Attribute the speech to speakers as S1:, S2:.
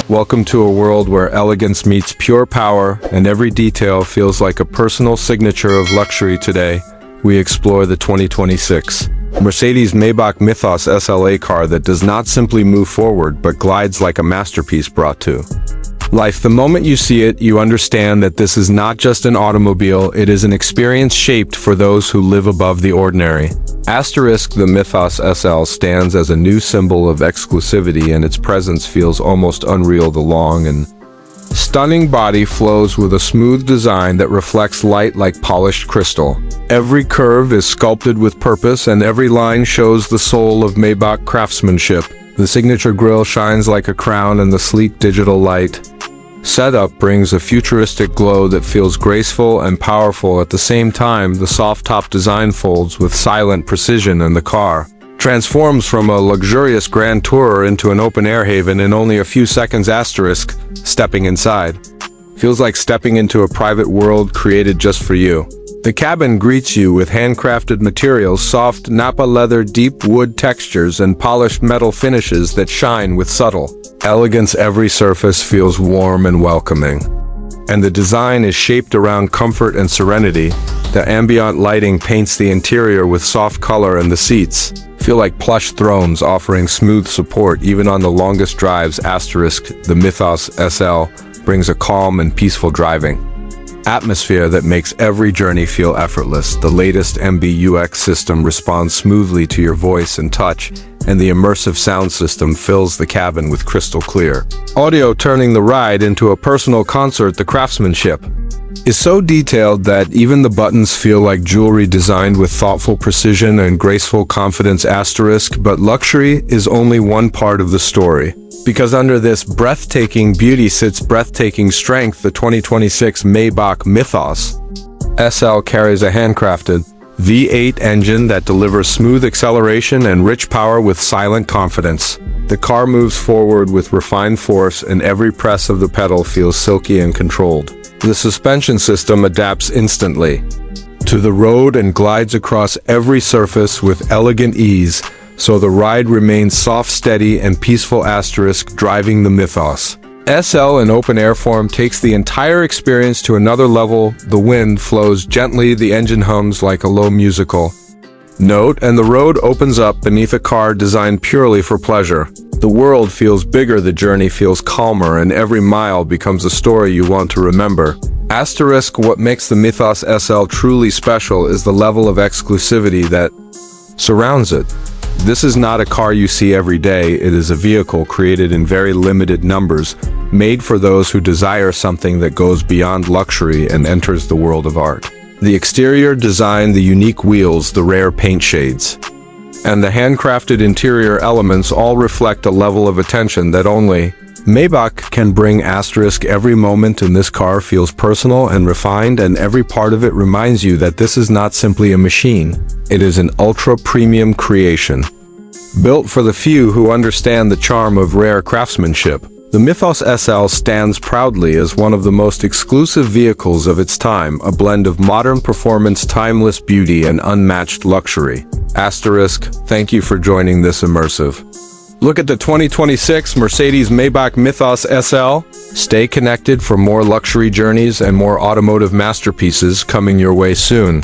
S1: Welcome to a world where elegance meets pure power and every detail feels like a personal signature of luxury. Today, we explore the 2026 Mercedes-Maybach Mythos SL car that does not simply move forward but glides like a masterpiece brought to life. The moment you see it, you understand that this is not just an automobile, it is an experience shaped for those who live above the ordinary. The Mythos SL stands as a new symbol of exclusivity, and its presence feels almost unreal. The long and stunning body flows with a smooth design that reflects light like polished crystal. Every curve is sculpted with purpose, and every line shows the soul of Maybach craftsmanship. The signature grille shines like a crown, and the sleek digital light setup brings a futuristic glow that feels graceful and powerful at the same time. The soft top design folds with silent precision, and the car transforms from a luxurious grand tourer into an open-air haven in only a few seconds. Stepping inside feels like stepping into a private world created just for you. The cabin greets you with handcrafted materials, soft Napa leather, deep wood textures, and polished metal finishes that shine with subtle elegance. Every surface feels warm and welcoming, and the design is shaped around comfort and serenity. The ambient lighting paints the interior with soft color, and the seats feel like plush thrones offering smooth support even on the longest drives. The Mythos SL brings a calm and peaceful driving atmosphere that makes every journey feel effortless. The latest MBUX system responds smoothly to your voice and touch, and the immersive sound system fills the cabin with crystal clear audio, turning the ride into a personal concert. The craftsmanship is so detailed that even the buttons feel like jewelry, designed with thoughtful precision and graceful confidence. But luxury is only one part of the story, because under this breathtaking beauty sits breathtaking strength. The 2026 Maybach Mythos SL carries a handcrafted V8 engine that delivers smooth acceleration and rich power with silent confidence. The car moves forward with refined force, and every press of the pedal feels silky and controlled. The suspension system adapts instantly to the road and glides across every surface with elegant ease, so the ride remains soft, steady, and peaceful. Driving the Mythos SL in open-air form takes the entire experience to another level. The wind flows gently, the engine hums like a low musical note, and the road opens up beneath a car designed purely for pleasure. The world feels bigger, the journey feels calmer, and every mile becomes a story you want to remember. What makes the Mythos SL truly special is the level of exclusivity that surrounds it. This is not a car you see every day. It is a vehicle created in very limited numbers, made for those who desire something that goes beyond luxury and enters the world of art. The exterior design, the unique wheels, the rare paint shades, and the handcrafted interior elements all reflect a level of attention that only Maybach can bring. Every moment in this car feels personal and refined, and every part of it reminds you that this is not simply a machine. It is an ultra-premium creation, built for the few who understand the charm of rare craftsmanship. The Mythos SL stands proudly as one of the most exclusive vehicles of its time, a blend of modern performance, timeless beauty, and unmatched luxury. Thank you for joining this immersive look at the 2026 Mercedes-Maybach Mythos SL. Stay connected for more luxury journeys and more automotive masterpieces coming your way soon.